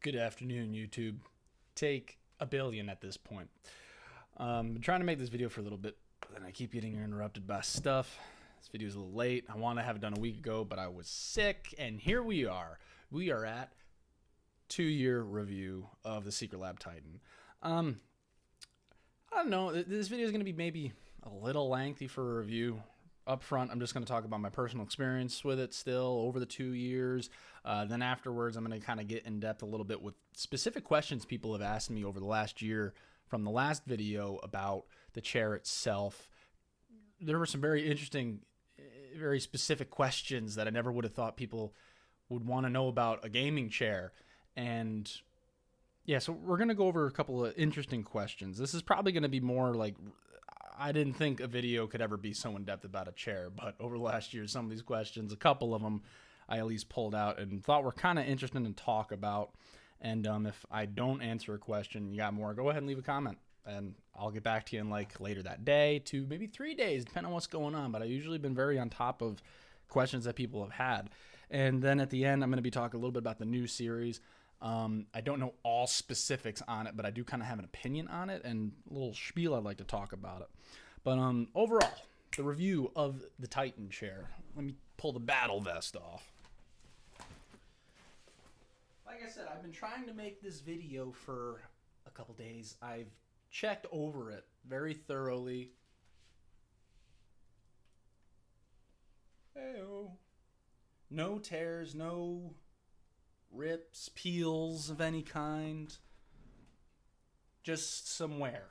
Good afternoon, YouTube. Take a billion at this point. Been trying to make this video for a little bit, but then I keep getting interrupted by stuff. This video's a little late. I wanted to have it done a week ago, but I was sick, and here we are. We are at 2-year review of the Secret Lab Titan. I don't know. This video is going to be maybe a little lengthy for a review. Up front, I'm just going to talk about my personal experience with it still over the 2 years. Then afterwards, I'm going to kind of get in depth a little bit with specific questions people have asked me over the last year from the last video about the chair itself. There were some very interesting, very specific questions that I never would have thought people would want to know about a gaming chair. And yeah, so we're going to go over a couple of interesting questions. This is probably going to be more like, I didn't think a video could ever be so in-depth about a chair, but over the last year, some of these questions, a couple of them, I at least pulled out and thought were kind of interesting to talk about. And if I don't answer a question, you got more, go ahead and leave a comment, and I'll get back to you in like later that day to maybe 3 days, depending on what's going on. But I've usually been very on top of questions that people have had. And then at the end, I'm going to be talking a little bit about the new series. I don't know all specifics on it, but I do kind of have an opinion on it and a little spiel I'd like to talk about it. But overall, the review of the Titan chair. Let me pull the battle vest off. Like I said, I've been trying to make this video for a couple days. I've checked over it very thoroughly. Hey-oh. No tears, no rips, peels of any kind. Just some wear.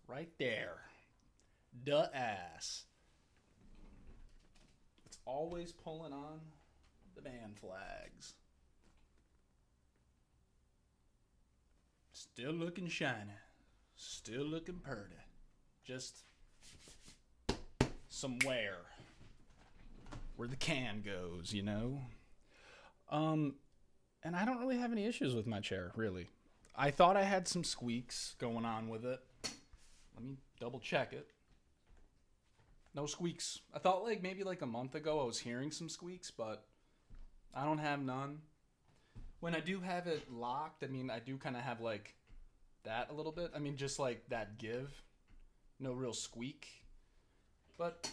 Right there. Duh ass. It's always pulling on the band flags. Still looking shiny. Still looking purty. Just some wear. Where the can goes, you know? And I don't really have any issues with my chair, really. I thought I had some squeaks going on with it. Let me double check it. No squeaks. I thought maybe a month ago I was hearing some squeaks, but I don't have none. When I do have it locked, I do kind of have that a little bit. Just that give. No real squeak. But,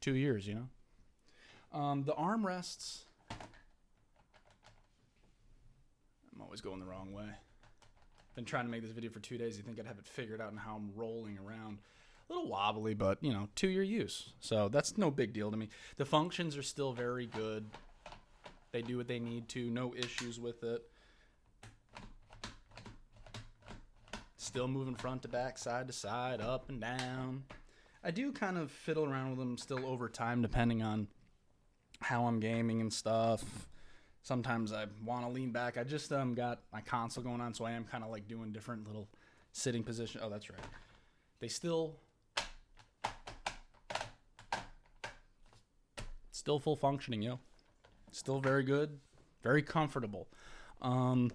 2 years, The armrests. I'm always going the wrong way. Been trying to make this video for 2 days. You think I'd have it figured out and how I'm rolling around. A little wobbly, but 2-year use. So that's no big deal to me. The functions are still very good. They do what they need to. No issues with it. Still moving front to back, side to side, up and down. I do kind of fiddle around with them still over time, depending on how I'm gaming and stuff. Sometimes I want to lean back. I just got my console going on, so I am kind of doing different little sitting positions. Oh, that's right. They still full functioning, yo. Still very good, very comfortable. But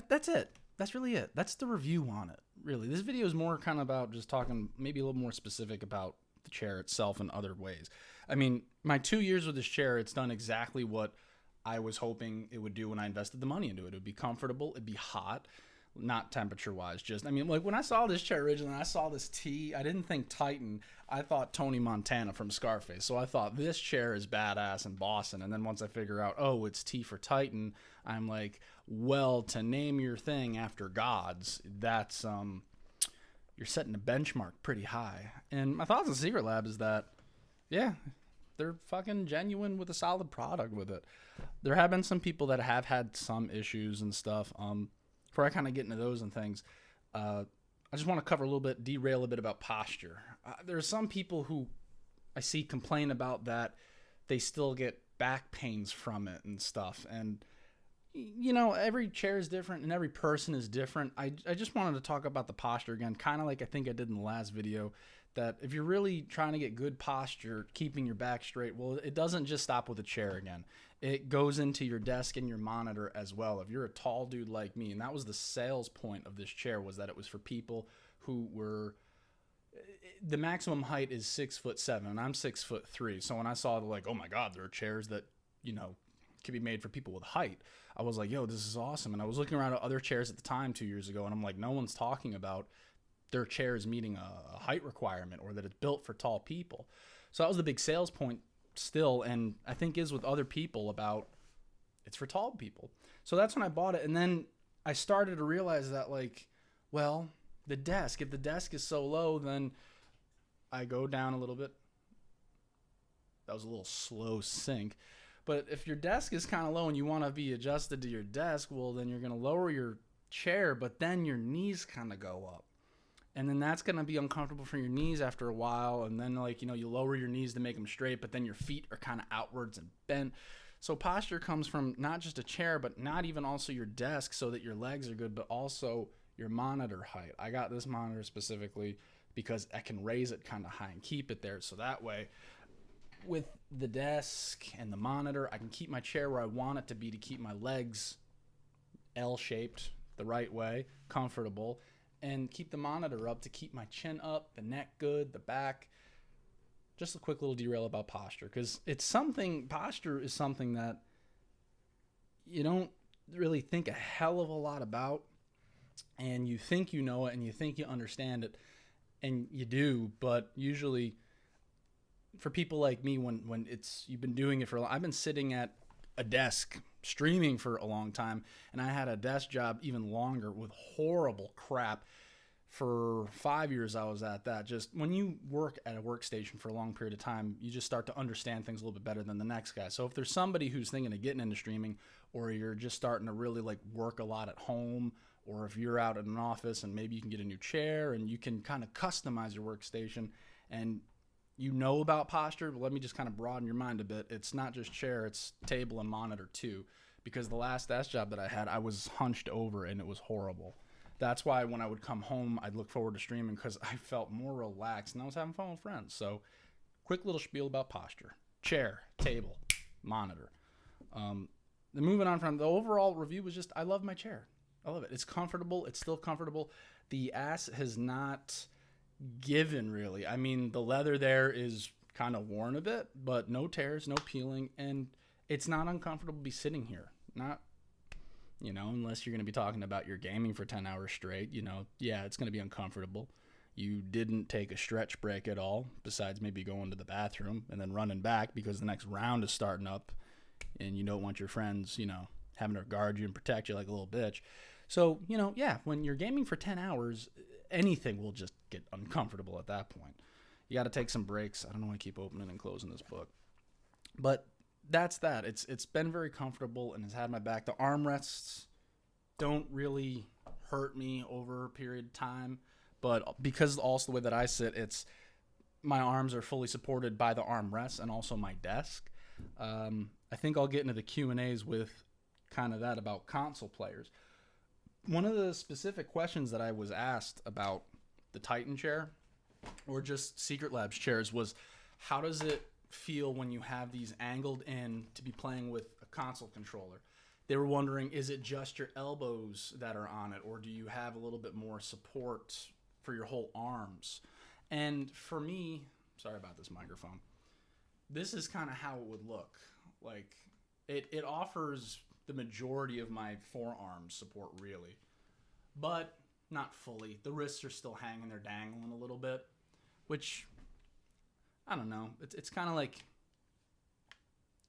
that's it. That's really it. That's the review on it, really. This video is more kind of about just talking maybe a little more specific about the chair itself in other ways. My 2 years with this chair, it's done exactly what I was hoping it would do when I invested the money into it. It would be comfortable. It'd be hot, not temperature-wise. Just, when I saw this chair originally, I saw this T. I didn't think Titan. I thought Tony Montana from Scarface. So I thought this chair is badass and bossing. And then once I figure out, oh, it's T for Titan, I'm like, well, to name your thing after gods, that's you're setting a benchmark pretty high. And my thoughts on Secret Lab is that, yeah, they're fucking genuine with a solid product with it. There have been some people that have had some issues and stuff. Before I kind of get into those and things, I just want to cover a little bit, derail a bit about posture. There's some people who I see complain about that they still get back pains from it and stuff. And every chair is different and every person is different. I just wanted to talk about the posture again, kind of like I think I did in the last video, that if you're really trying to get good posture, keeping your back straight, well, it doesn't just stop with a chair again. It goes into your desk and your monitor as well. If you're a tall dude like me, and that was the sales point of this chair, was that it was for people who were the maximum height is 6'7", and I'm 6'3". So when I saw like, oh my God, there are chairs that, can be made for people with height, I was like, yo, this is awesome. And I was looking around at other chairs at the time 2 years ago, and I'm like, no one's talking about their chairs meeting a height requirement or that it's built for tall people. So that was the big sales point still, and I think is with other people about it's for tall people. So that's when I bought it. And then I started to realize that, like, well, the desk, if the desk is so low, then I go down a little bit. That was a little slow sync. But if your desk is kind of low and you want to be adjusted to your desk, well, then you're going to lower your chair, but then your knees kind of go up. And then that's going to be uncomfortable for your knees after a while. And then, like, you lower your knees to make them straight, but then your feet are kind of outwards and bent. So posture comes from not just a chair, but not even also your desk so that your legs are good, but also your monitor height. I got this monitor specifically because I can raise it kind of high and keep it there. So that way, with the desk and the monitor, I can keep my chair where I want it to be to keep my legs L-shaped the right way, comfortable, and keep the monitor up to keep my chin up, the neck good, the back. Just a quick little derail about posture, because posture is something that you don't really think a hell of a lot about, and you think you know it and you think you understand it, and you do, but usually for people like me, when you've been doing it I've been sitting at a desk streaming for a long time, and I had a desk job even longer with horrible crap. For 5 years, I was at that. Just when you work at a workstation for a long period of time, you just start to understand things a little bit better than the next guy. So if there's somebody who's thinking of getting into streaming, or you're just starting to really like work a lot at home, or if you're out in an office and maybe you can get a new chair and you can kind of customize your workstation, and about posture, but let me just kind of broaden your mind a bit. It's not just chair, it's table and monitor too. Because the last desk job that I had, I was hunched over and it was horrible. That's why when I would come home, I'd look forward to streaming because I felt more relaxed and I was having fun with friends. So, quick little spiel about posture: chair, table, monitor. Then moving on from the overall review was just, I love my chair. I love it. It's comfortable. It's still comfortable. The ass has not given really. I mean, the leather there is kind of worn a bit, but no tears, no peeling, and it's not uncomfortable to be sitting here. Not, unless you're going to be talking about your gaming for 10 hours straight, yeah, it's going to be uncomfortable. You didn't take a stretch break at all, besides maybe going to the bathroom and then running back because the next round is starting up and you don't want your friends, having to guard you and protect you like a little bitch. So, yeah, when you're gaming for 10 hours, anything will just get uncomfortable at that point. You got to take some breaks. I don't know why I keep opening and closing this book. But that's that. It's been very comfortable and has had my back. The armrests don't really hurt me over a period of time, but because also the way that I sit, my arms are fully supported by the armrests and also my desk. I think I'll get into the Q&As with kind of that about console players. One of the specific questions that I was asked about the Titan chair or just Secret Labs chairs was, how does it feel when you have these angled in to be playing with a console controller? They were wondering, is it just your elbows that are on it, or do you have a little bit more support for your whole arms? And for me, sorry about this microphone, this is kind of how it would look. Like, it offers the majority of my forearm support, really, but not fully. The wrists are still hanging there, dangling a little bit, which, I don't know. It's kind of like,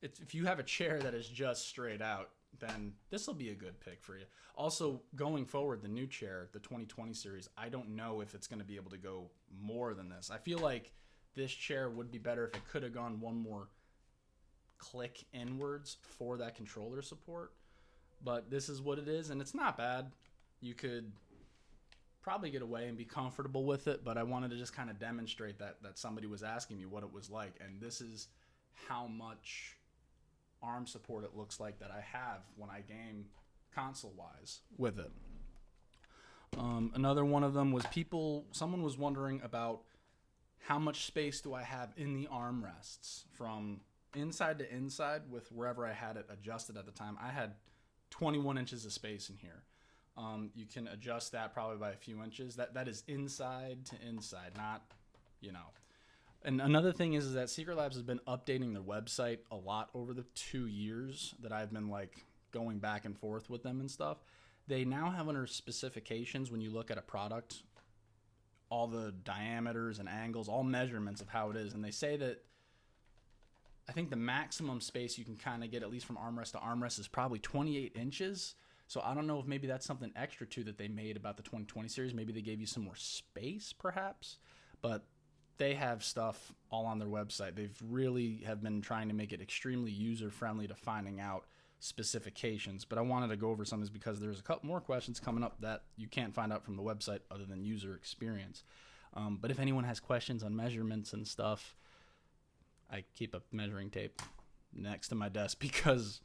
if you have a chair that is just straight out, then this will be a good pick for you. Also, going forward, the new chair, the 2020 series, I don't know if it's going to be able to go more than this. I feel like this chair would be better if it could have gone one more click inwards for that controller support. But this is what it is, and it's not bad. You could probably get away and be comfortable with it, but I wanted to just kind of demonstrate that somebody was asking me what it was like, and this is how much arm support it looks like that I have when I game console-wise with it. Another one of them was someone was wondering about how much space do I have in the armrests from inside to inside with wherever I had it adjusted at the time. I had 21 inches of space in here. You can adjust that probably by a few inches. That is inside to inside, not, you know. And another thing is that Secret Labs has been updating their website a lot over the 2 years that I've been like going back and forth with them and stuff. They now have under specifications, when you look at a product, all the diameters and angles, all measurements of how it is. And they say that I think the maximum space you can kind of get, at least from armrest to armrest, is probably 28 inches. So I don't know if maybe that's something extra too that they made about the 2020 series. Maybe they gave you some more space perhaps, but they have stuff all on their website. They've really have been trying to make it extremely user-friendly to finding out specifications. But I wanted to go over some of this because there's a couple more questions coming up that you can't find out from the website other than user experience. But if anyone has questions on measurements and stuff, I keep a measuring tape next to my desk because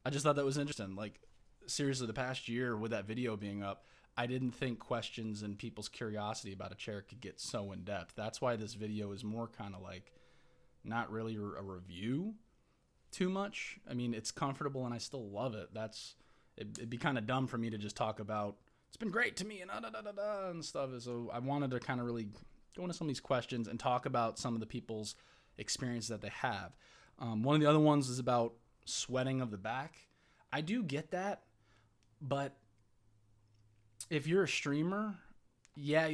I just thought that was interesting. Like, seriously, the past year with that video being up, I didn't think questions and people's curiosity about a chair could get so in depth. That's why this video is more kind of like not really a review too much. I mean, it's comfortable and I still love it. It'd be kind of dumb for me to just talk about it's been great to me and and stuff. So I wanted to kind of really go into some of these questions and talk about some of the people's experience that they have. One of the other ones is about sweating of the back. I do get that, but if you're a streamer, yeah,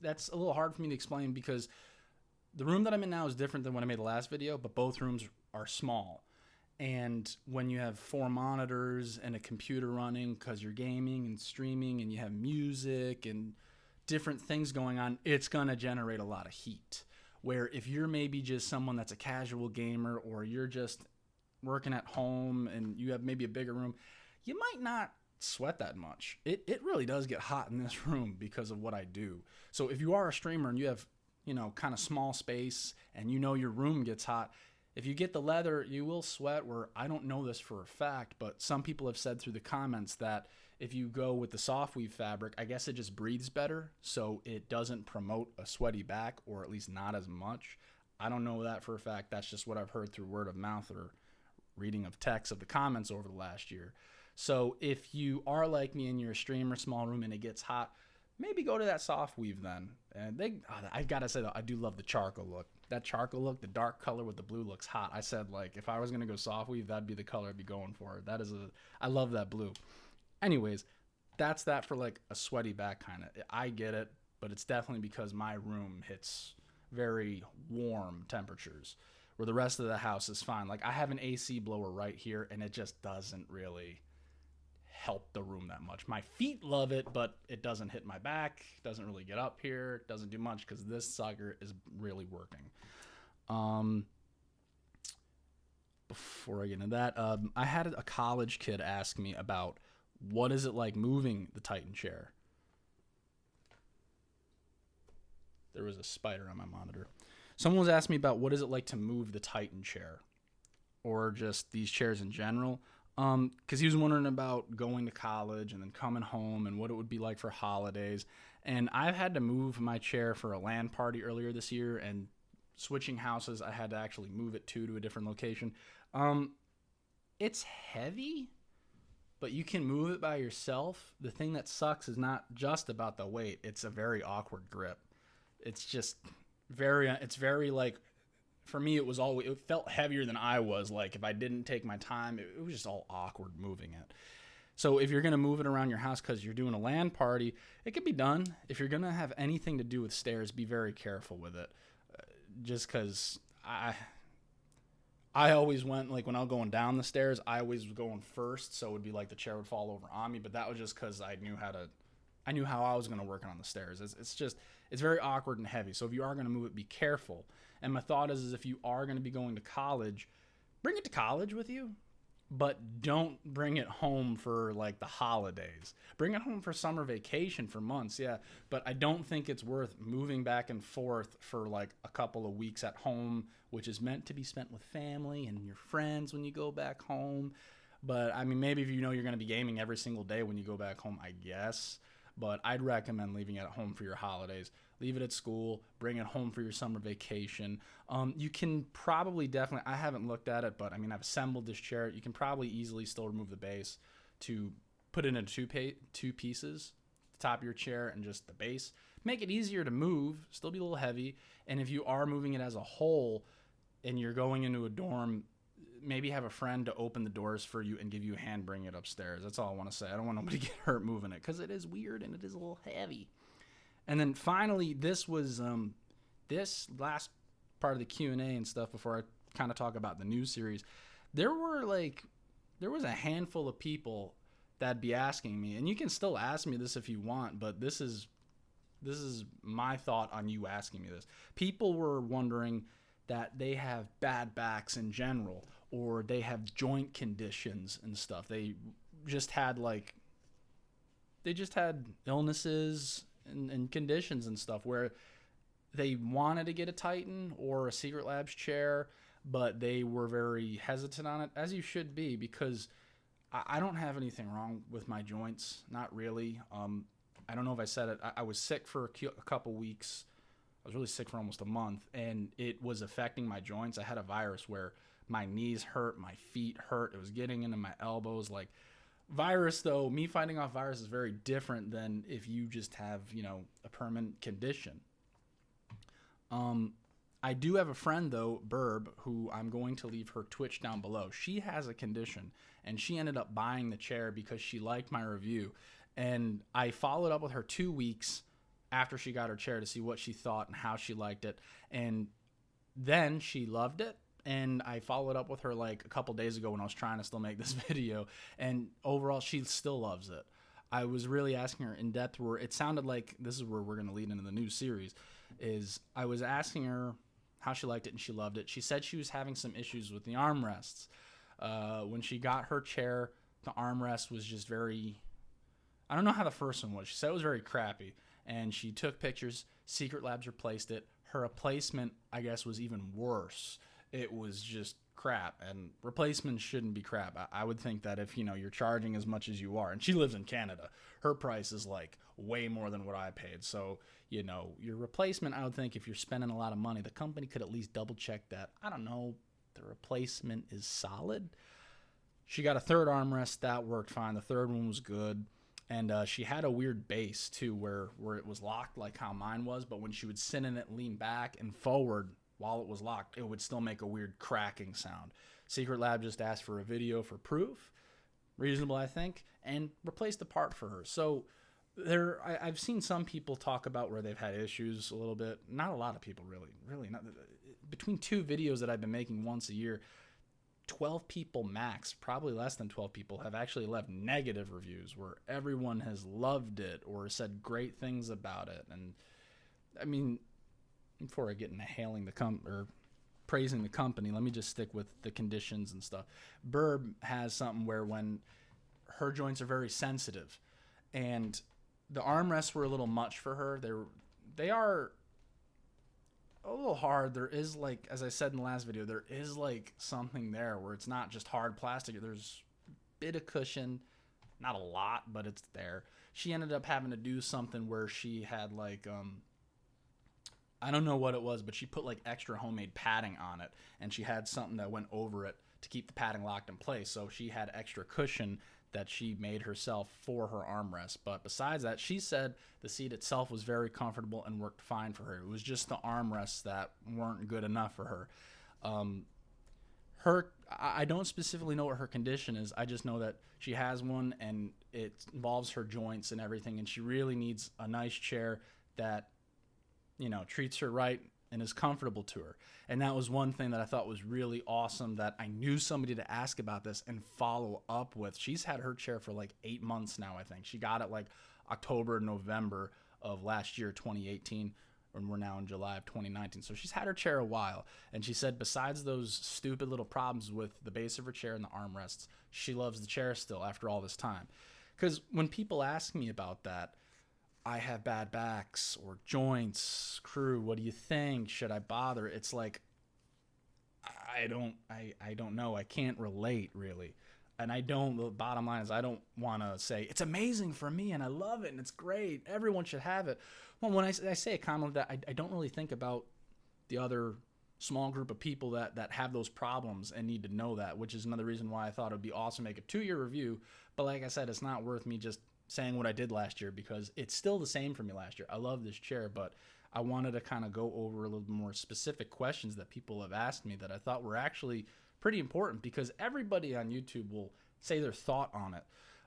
that's a little hard for me to explain because the room that I'm in now is different than when I made the last video, but both rooms are small. And when you have 4 monitors and a computer running because you're gaming and streaming and you have music and different things going on, it's going to generate a lot of heat. Where if you're maybe just someone that's a casual gamer or you're just working at home and you have maybe a bigger room, you might not sweat that much. It really does get hot in this room because of what I do. So if you are a streamer and you have, kind of small space and your room gets hot, if you get the leather, you will sweat. Where I don't know this for a fact, but some people have said through the comments that if you go with the soft weave fabric, I guess it just breathes better, so it doesn't promote a sweaty back, or at least not as much. I don't know that for a fact. That's just what I've heard through word of mouth or reading of text of the comments over the last year. So if you are like me and you're a streamer, small room, and it gets hot, maybe go to that soft weave then. And I gotta say though, I do love the charcoal look. That charcoal look, the dark color with the blue looks hot. I said, like, if I was gonna go soft weave, that'd be the color I'd be going for. I love that blue. Anyways, that's that for like a sweaty back kind of. I get it, but it's definitely because my room hits very warm temperatures where the rest of the house is fine. Like, I have an AC blower right here and it just doesn't really help the room that much. My feet love it, but it doesn't hit my back, doesn't really get up here, doesn't do much because this sucker is really working. Before I get into that, I had a college kid ask me about what is it like moving the Titan chair. There was a spider on my monitor. Someone was asking me about what is it like to move the Titan chair, or just these chairs in general. Because he was wondering about going to college and then coming home and what it would be like for holidays. And I've had to move my chair for a LAN party earlier this year, and switching houses, I had to actually move it to a different location. It's heavy, but you can move it by yourself. The thing that sucks is not just about the weight. It's a very awkward grip. It's just it's very like, for me, it felt heavier than I was. Like, if I didn't take my time, it was just all awkward moving it. So if you're going to move it around your house because you're doing a LAN party, it can be done. If you're going to have anything to do with stairs, be very careful with it. Just because I always went, like, when I was going down the stairs, I always was going first, so it would be like the chair would fall over on me. But that was just because I knew how I was going to work it on the stairs. It's very awkward and heavy. So if you are going to move it, be careful. And my thought is if you are going to be going to college, bring it to college with you, but don't bring it home for like the holidays. Bring it home for summer vacation for months, yeah. But I don't think it's worth moving back and forth for like a couple of weeks at home, which is meant to be spent with family and your friends when you go back home. But I mean, maybe if you know you're going to be gaming every single day when you go back home, I guess. But I'd recommend leaving it at home for your holidays. Leave it at school. Bring it home for your summer vacation. You can probably definitely, I haven't looked at it, but I mean, I've assembled this chair. You can probably easily still remove the base to put it in two pieces, the top of your chair and just the base. Make it easier to move, still be a little heavy. And if you are moving it as a whole and you're going into a dorm, maybe have a friend to open the doors for you and give you a hand bring it upstairs. That's all I want to say. I don't want nobody to get hurt moving it because it is weird and it is a little heavy. And then finally, this was this last part of the Q&A and stuff before I kind of talk about the new series. There was a handful of people that'd be asking me, and you can still ask me this if you want, but this is my thought on you asking me this. People were wondering that they have bad backs in general, or they have joint conditions and stuff. They just had illnesses and conditions and stuff where they wanted to get a Titan or a Secret Labs chair, but they were very hesitant on it, as you should be, because I don't have anything wrong with my joints. Not really. I don't know if I said it. I was sick for a couple weeks. I was really sick for almost a month, and it was affecting my joints. I had a virus where my knees hurt, my feet hurt. It was getting into my elbows. Like, virus, though, me fighting off virus is very different than if you just have, a permanent condition. I do have a friend, though, Burb, who I'm going to leave her Twitch down below. She has a condition, and she ended up buying the chair because she liked my review. And I followed up with her 2 weeks after she got her chair to see what she thought and how she liked it. And then she loved it. And I followed up with her like a couple days ago when I was trying to still make this video. And overall, she still loves it. I was really asking her in depth where it sounded like this is where we're going to lead into the new series. Is I was asking her how she liked it and she loved it. She said she was having some issues with the armrests. When she got her chair, the armrest was just very... I don't know how the first one was. She said it was very crappy. And she took pictures. Secret Labs replaced it. Her replacement, I guess, was even worse. It was just crap. And replacements shouldn't be crap. I would think that if, you're charging as much as you are. And she lives in Canada. Her price is like way more than what I paid. So, your replacement, I would think if you're spending a lot of money, the company could at least double check that. I don't know. The replacement is solid. She got a third armrest. That worked fine. The third one was good. And she had a weird base, too, where it was locked like how mine was. But when she would sit in it, lean back and forward while it was locked, it would still make a weird cracking sound. Secret Lab just asked for a video for proof. Reasonable, I think. And replaced the part for her. So I've seen some people talk about where they've had issues a little bit. Not a lot of people, really. Not, between two videos that I've been making once a year, 12 people max, probably less than 12 people, have actually left negative reviews where everyone has loved it or said great things about it. And I mean, before I get into hailing or praising the company, let me just stick with the conditions and stuff. Burb has something where when her joints are very sensitive, and the armrests were a little much for her. They are a little hard. There is, like, as I said in the last video, there is like something there where it's not just hard plastic. There's a bit of cushion, not a lot, but it's there. She ended up having to do something where she had like, I don't know what it was, but she put like extra homemade padding on it, and she had something that went over it to keep the padding locked in place. So she had extra cushion that she made herself for her armrest. But besides that, she said the seat itself was very comfortable and worked fine for her. It was just the armrests that weren't good enough for her. I don't specifically know what her condition is. I just know that she has one, and it involves her joints and everything, and she really needs a nice chair that, treats her right and is comfortable to her. And that was one thing that I thought was really awesome, that I knew somebody to ask about this and follow up with. She's had her chair for like 8 months now, I think. She got it like October, November of last year, 2018, and we're now in July of 2019. So she's had her chair a while. And she said besides those stupid little problems with the base of her chair and the armrests, she loves the chair still after all this time. Because when people ask me about that, I have bad backs or joints, crew, what do you think? Should I bother? It's like, I don't know. I can't relate, really. And the bottom line is, I don't want to say it's amazing for me and I love it and it's great, everyone should have it. Well, when I say a comment like that, I don't really think about the other small group of people that have those problems and need to know that, which is another reason why I thought it would be awesome to make a 2-year review. But like I said, it's not worth me just saying what I did last year, because it's still the same for me last year. I love this chair, but I wanted to kind of go over a little more specific questions that people have asked me that I thought were actually pretty important, because everybody on YouTube will say their thought on it.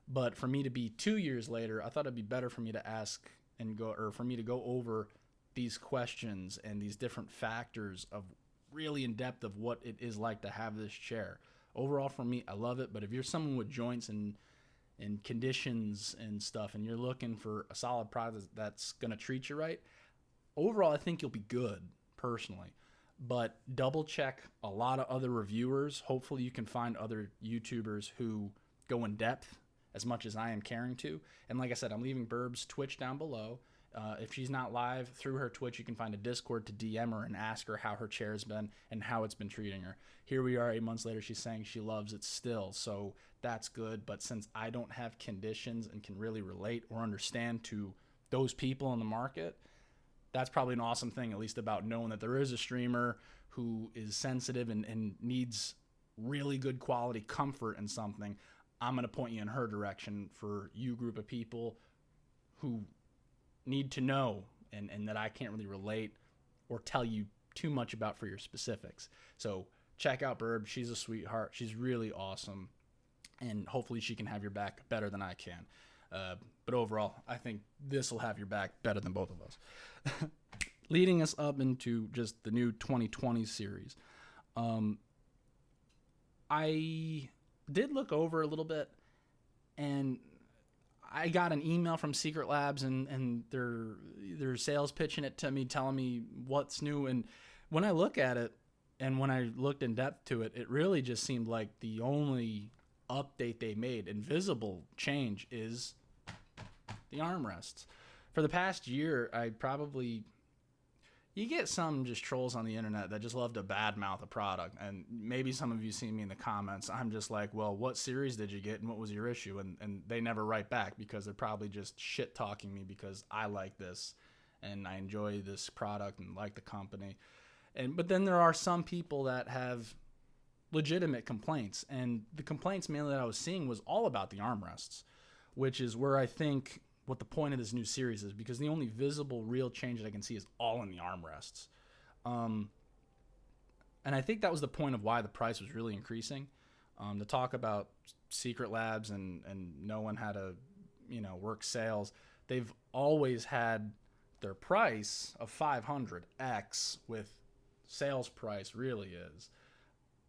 But for me to be 2 years later, I thought it'd be better for me to ask and go, or for me to go over these questions and these different factors of really in depth of what it is like to have this chair. Overall, for me, I love it. But if you're someone with joints and conditions and stuff, and you're looking for a solid product that's going to treat you right, overall, I think you'll be good, personally. But double check a lot of other reviewers. Hopefully you can find other YouTubers who go in depth as much as I am caring to. And like I said, I'm leaving Burb's Twitch down below. If she's not live through her Twitch, you can find a Discord to DM her and ask her how her chair's been and how it's been treating her. Here we are 8 months later. She's saying she loves it still, so that's good. But since I don't have conditions and can really relate or understand to those people in the market, that's probably an awesome thing, at least about knowing that there is a streamer who is sensitive and needs really good quality comfort in something. I'm going to point you in her direction for you group of people who need to know and that I can't really relate or tell you too much about for your specifics. So check out Burb. She's a sweetheart. She's really awesome. And hopefully she can have your back better than I can. But overall, I think this will have your back better than both of us. Leading us up into just the new 2020 series. I did look over a little bit, and I got an email from Secret Labs, and they're sales pitching it to me, telling me what's new. And when I look at it, and when I looked in depth to it, it really just seemed like the only update they made and visible change is the armrests. For the past year, you get some just trolls on the internet that just love to badmouth a product, and maybe some of you see me in the comments. I'm just like, well, what series did you get and what was your issue? And they never write back, because they're probably just shit talking me because I like this and I enjoy this product and like the company. But then there are some people that have legitimate complaints, and the complaints mainly that I was seeing was all about the armrests, which is where I think what the point of this new series is, because the only visible real change that I can see is all in the armrests. And I think that was the point of why the price was really increasing. To talk about Secret Labs and knowing how to, work sales, they've always had their price of 500x with sales price really is.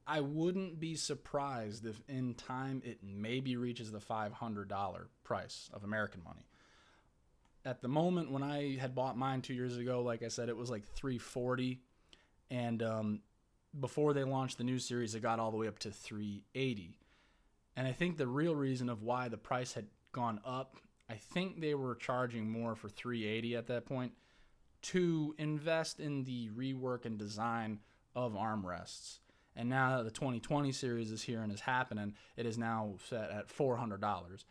I wouldn't be surprised if in time it maybe reaches the $500 price of American money. At the moment, when I had bought mine 2 years ago, like I said, it was like $340, and before they launched the new series, it got all the way up to $380. And I think the real reason of why the price had gone up, I think they were charging more for $380 at that point to invest in the rework and design of armrests. And now that the 2020 series is here and is happening, it is now set at $400.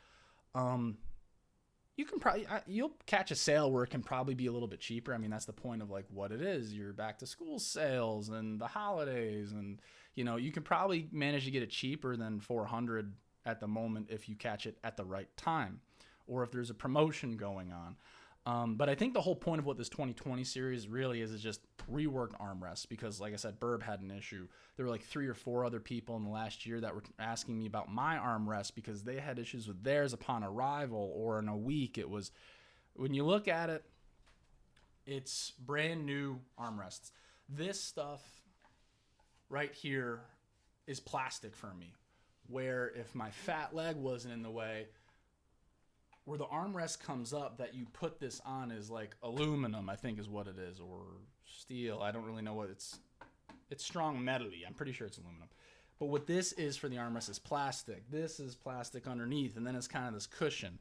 You can probably, you'll catch a sale where it can probably be a little bit cheaper. I mean, that's the point of like what it is. Your back to school sales and the holidays, and you can probably manage to get it cheaper than $400 at the moment if you catch it at the right time, or if there's a promotion going on. But I think the whole point of what this 2020 series really is just reworked armrests, because like I said, Burb had an issue. There were like 3 or 4 other people in the last year that were asking me about my armrest because they had issues with theirs upon arrival or in a week. It was, when you look at it, it's brand new armrests. This stuff right here is plastic for me, where if my fat leg wasn't in the way, where the armrest comes up that you put this on is like aluminum, I think is what it is, or steel. I don't really know what it's strong metal-y. I'm pretty sure it's aluminum. But what this is for the armrest is plastic. This is plastic underneath, and then it's kind of this cushion.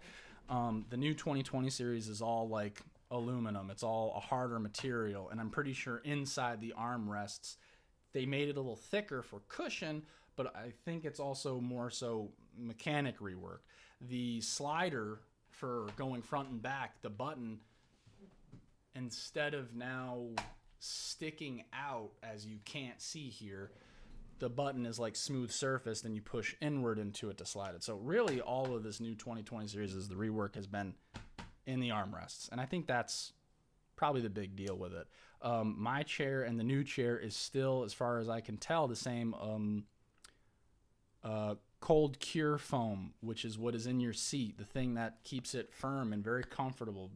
The new 2020 series is all like aluminum. It's all a harder material, and I'm pretty sure inside the armrests they made it a little thicker for cushion, but I think it's also more so mechanic rework. The slider for going front and back, the button, instead of now sticking out as you can't see here. The button is like smooth surfaced and you push inward into it to slide it. So really all of this new 2020 series is the rework has been in the armrests. And I think that's probably the big deal with it. My chair and the new chair is still, as far as I can tell, the same cold cure foam, which is what is in your seat, the thing that keeps it firm and very comfortable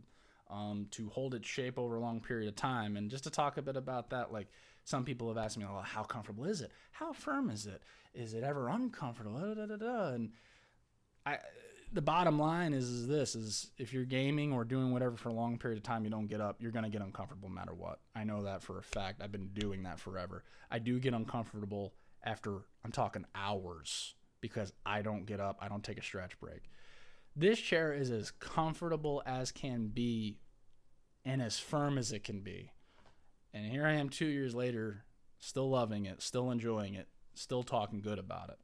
to hold its shape over a long period of time. And just to talk a bit about that, like some people have asked me, well, how comfortable is it? How firm is it? Is it ever uncomfortable? And the bottom line is this, is if you're gaming or doing whatever for a long period of time, you don't get up, you're going to get uncomfortable no matter what. I know that for a fact. I've been doing that forever. I do get uncomfortable after, I'm talking hours, because I don't get up. I don't take a stretch break. This chair is as comfortable as can be and as firm as it can be. And here I am 2 years later, still loving it, still enjoying it, still talking good about it.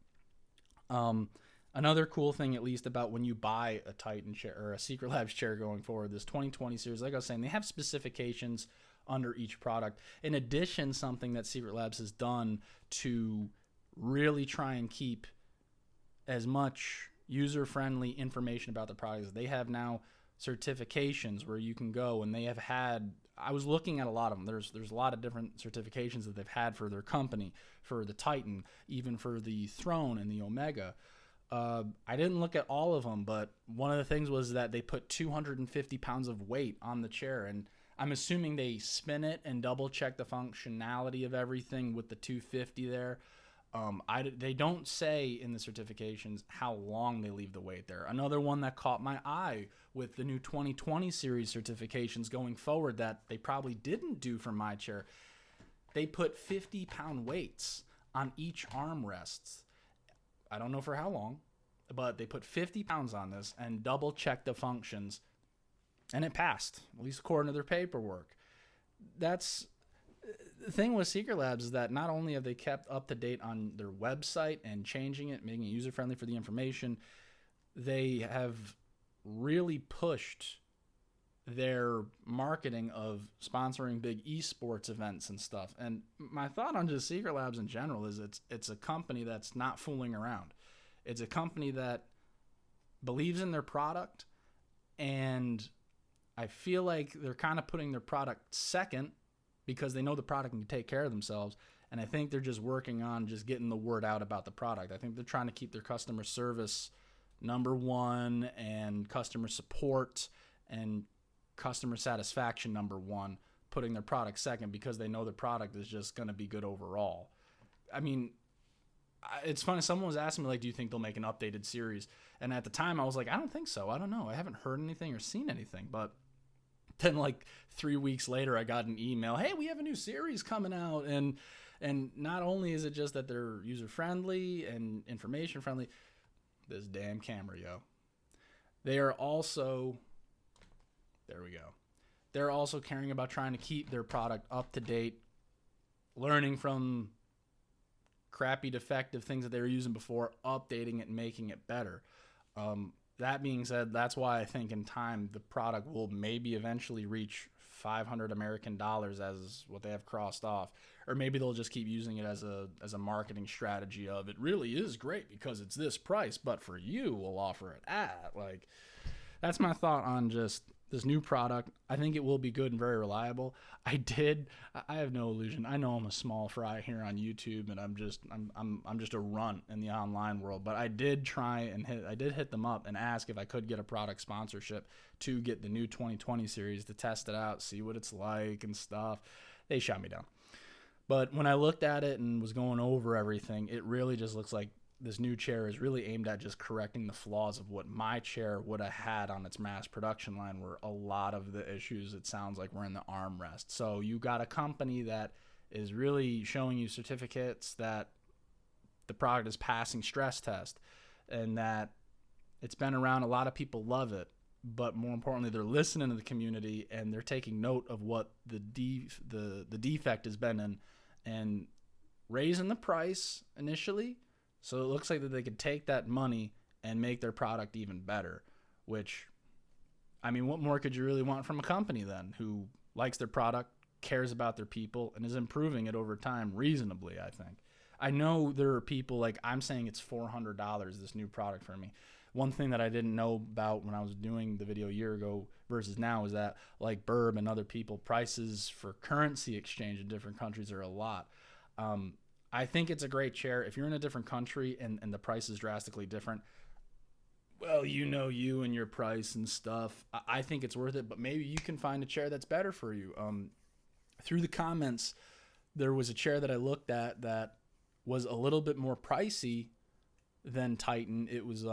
Another cool thing, at least, about when you buy a Titan chair or a Secret Labs chair going forward, this 2020 series, like I was saying, they have specifications under each product. In addition, something that Secret Labs has done to really try and keep as much user-friendly information about the products, they have now certifications where you can go, and they have had, I was looking at a lot of them. There's a lot of different certifications that they've had for their company, for the Titan, even for the Throne and the Omega. I didn't look at all of them, but one of the things was that they put 250 pounds of weight on the chair, and I'm assuming they spin it and double check the functionality of everything with the 250 there. They don't say in the certifications how long they leave the weight there. Another one that caught my eye with the new 2020 series certifications going forward that they probably didn't do for my chair, they put 50-pound weights on each armrest. I don't know for how long, but they put 50 pounds on this and double checked the functions, and it passed, at least according to their paperwork. That's the thing with Secret Labs, is that not only have they kept up to date on their website and changing it, making it user-friendly for the information, they have really pushed their marketing of sponsoring big esports events and stuff. And my thought on just Secret Labs in general is it's a company that's not fooling around. It's a company that believes in their product, and I feel like they're kind of putting their product second because they know the product can take care of themselves. And I think they're just working on just getting the word out about the product. I think they're trying to keep their customer service number one, and customer support and customer satisfaction number one, putting their product second because they know the product is just going to be good overall. I mean, it's funny. Someone was asking me, like, do you think they'll make an updated series? And at the time I was like, I don't think so. I don't know. I haven't heard anything or seen anything. But then like 3 weeks later, I got an email. Hey, we have a new series coming out. And not only is it just that they're user friendly and information friendly, this damn camera, yo. They are also, there we go. They're also caring about trying to keep their product up to date, learning from crappy, defective things that they were using before, updating it and making it better. That being said, that's why I think in time the product will maybe eventually reach $500 American as what they have crossed off, or maybe they'll just keep using it as a marketing strategy of, it really is great because it's this price, but for you we'll offer it at, like, that's my thought on just this new product. I think it will be good and very reliable. I have no illusion. I know I'm a small fry here on YouTube, and I'm just a runt in the online world, but I did hit them up and ask if I could get a product sponsorship to get the new 2020 series to test it out, see what it's like and stuff. They shot me down. But when I looked at it and was going over everything, it really just looks like this new chair is really aimed at just correcting the flaws of what my chair would have had on its mass production line, where a lot of the issues, it sounds like, were in the armrest. So you got a company that is really showing you certificates that the product is passing stress test and that it's been around. A lot of people love it, but more importantly, they're listening to the community and they're taking note of what the defect has been in and raising the price initially. So it looks like that they could take that money and make their product even better, which, I mean, what more could you really want from a company then who likes their product, cares about their people and is improving it over time reasonably, I think. I know there are people, like I'm saying it's $400, this new product for me. One thing that I didn't know about when I was doing the video a year ago versus now is that, like Burb and other people, prices for currency exchange in different countries are a lot. I think it's a great chair. If you're in a different country and the price is drastically different, well, you and your price and stuff. I think it's worth it, but maybe you can find a chair that's better for you. Through the comments, there was a chair that I looked at that was a little bit more pricey than Titan. It was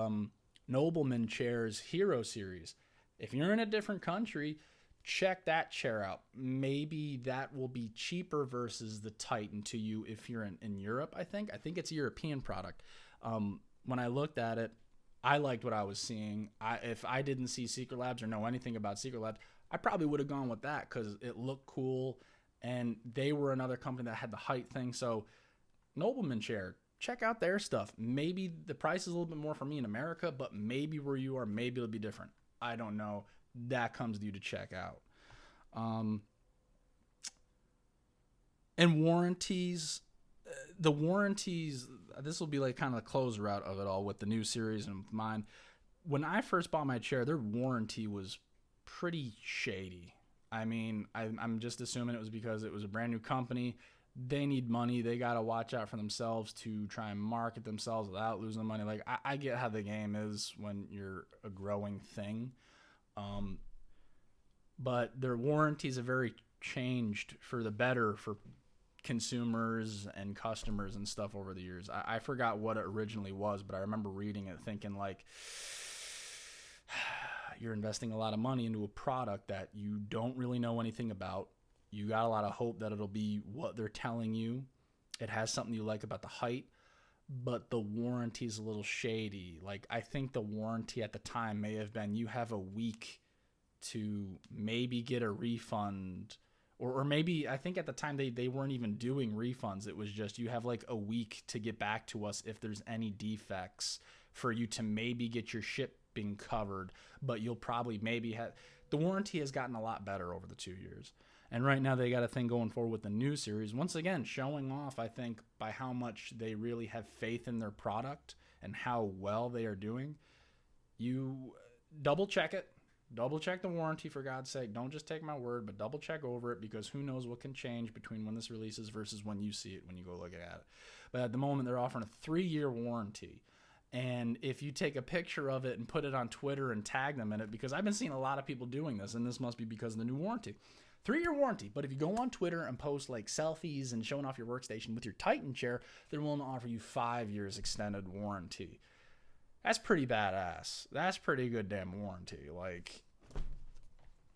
Nobleman Chair's Hero Series. If you're in a different country, check that chair out. Maybe that will be cheaper versus the Titan to you if you're in Europe, I think. I think it's a European product. When I looked at it, I liked what I was seeing. If I didn't see Secret Labs or know anything about Secret Labs, I probably would have gone with that because it looked cool, and they were another company that had the height thing. So Nobleman Chair, check out their stuff. Maybe the price is a little bit more for me in America, but maybe where you are, maybe it'll be different. I don't know. That comes to you to check out. And warranties, the warranties, this will be like kind of the closer out of it all with the new series and mine. When I first bought my chair, their warranty was pretty shady. I mean, I'm just assuming it was because it was a brand new company. They need money. They got to watch out for themselves to try and market themselves without losing money. Like, I get how the game is when you're a growing thing. But their warranties have very changed for the better for consumers and customers and stuff over the years. I forgot what it originally was, but I remember reading it thinking like, you're investing a lot of money into a product that you don't really know anything about. You got a lot of hope that it'll be what they're telling you. It has something you like about the height, but the warranty is a little shady. Like, I think the warranty at the time may have been you have a week to maybe get a refund, or maybe I think at the time they weren't even doing refunds. It was just you have like a week to get back to us if there's any defects for you to maybe get your shipping covered, but you'll probably maybe have. The warranty has gotten a lot better over the 2 years. And right now they got a thing going forward with the new series. Once again, showing off, I think, by how much they really have faith in their product and how well they are doing. You double check it. Double check the warranty, for God's sake. Don't just take my word, but double check over it, because who knows what can change between when this releases versus when you see it, when you go look at it. But at the moment, they're offering a 3-year warranty. And if you take a picture of it and put it on Twitter and tag them in it, because I've been seeing a lot of people doing this, and this must be because of the new warranty. 3-year warranty, but if you go on Twitter and post like selfies and showing off your workstation with your Titan chair, they're willing to offer you 5 years extended warranty. That's pretty badass. That's pretty good damn warranty. Like,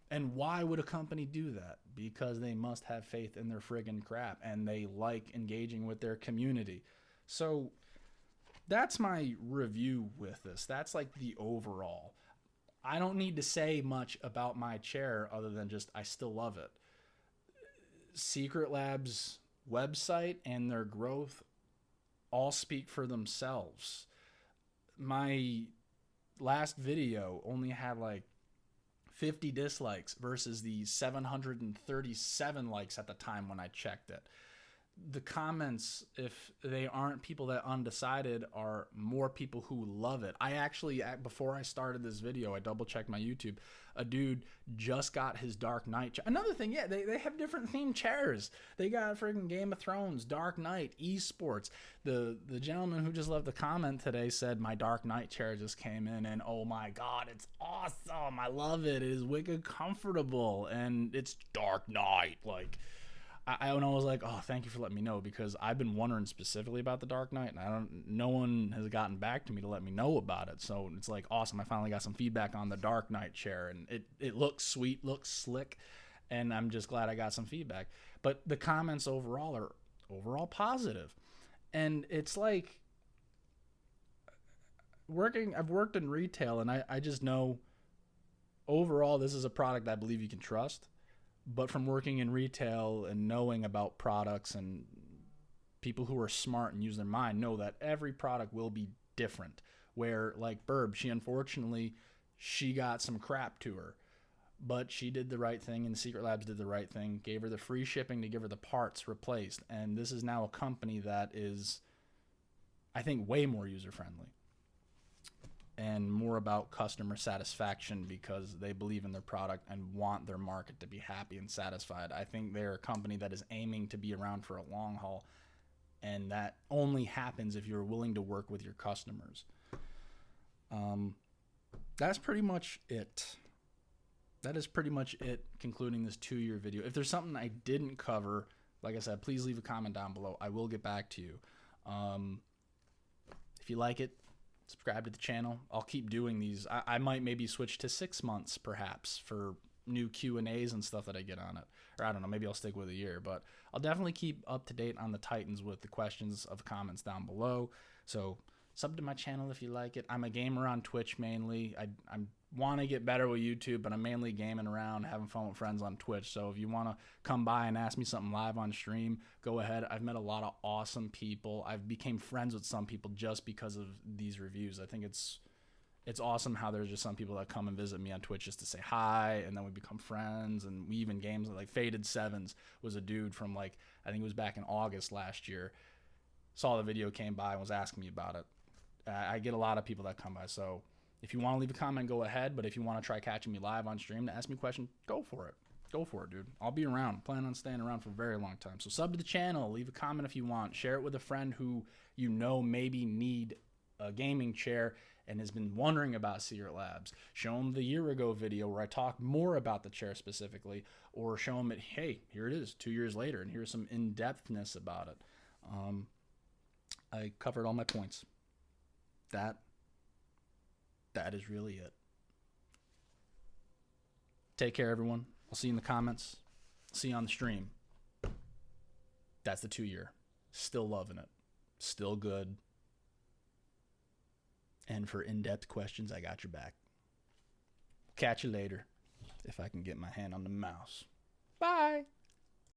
and why would a company do that? Because they must have faith in their friggin' crap, and they like engaging with their community. So that's my review with this. That's like the overall. I don't need to say much about my chair other than just I still love it. Secret Labs website and their growth all speak for themselves. My last video only had like 50 dislikes versus the 737 likes at the time when I checked it. The comments, if they aren't people that undecided, are more people who love it. I actually, before I started this video, I double checked my YouTube. A dude just got his Dark Knight chair. Another thing, yeah, they have different themed chairs. They got freaking Game of Thrones, Dark Knight, esports. The gentleman who just left the comment today said my Dark Knight chair just came in, and oh my God, it's awesome. I love it. It is wicked comfortable, and it's Dark Knight. Like, I was like, oh, thank you for letting me know, because I've been wondering specifically about the Dark Knight, and no one has gotten back to me to let me know about it. So it's like awesome. I finally got some feedback on the Dark Knight chair, and it looks sweet, looks slick, and I'm just glad I got some feedback. But the comments overall are overall positive, and it's like I've worked in retail, and I just know overall this is a product I believe you can trust. But from working in retail and knowing about products, and people who are smart and use their mind know that every product will be different. Where, like Burb, she got some crap to her. But she did the right thing, and Secret Labs did the right thing, gave her the free shipping to give her the parts replaced. And this is now a company that is, I think, way more user-friendly and more about customer satisfaction because they believe in their product and want their market to be happy and satisfied. I think they're a company that is aiming to be around for a long haul, and that only happens if you're willing to work with your customers. That's pretty much it. That is pretty much it, concluding this 2-year video. If there's something I didn't cover, like I said, please leave a comment down below. I will get back to you. If you like it, subscribe to the channel. I'll keep doing these. I might maybe switch to 6 months perhaps for new Q&As and stuff that I get on it. Or I don't know, maybe I'll stick with a year. But I'll definitely keep up to date on the Titans with the questions of comments down below. So sub to my channel if you like it. I'm a gamer on Twitch mainly. I want to get better with YouTube, but I'm mainly gaming around, having fun with friends on Twitch. So if you want to come by and ask me something live on stream, go ahead. I've met a lot of awesome people. I've became friends with some people just because of these reviews. I think it's awesome how there's just some people that come and visit me on Twitch just to say hi, and then we become friends, and we even games like Faded Sevens was a dude from like, I think it was back in August last year. Saw the video, came by and was asking me about it. I get a lot of people that come by, so if you want to leave a comment, go ahead. But if you want to try catching me live on stream to ask me a question, go for it. Go for it, dude. I'll be around. Plan on staying around for a very long time. So sub to the channel. Leave a comment if you want. Share it with a friend who you know maybe need a gaming chair and has been wondering about Secret Labs. Show them the year ago video where I talked more about the chair specifically, or show them it, hey, here it is 2 years later, and here's some in-depthness about it. I covered all my points. That is really it. Take care, everyone. I'll see you in the comments. See you on the stream. That's the 2-year. Still loving it. Still good. And for in-depth questions, I got your back. Catch you later. If I can get my hand on the mouse. Bye.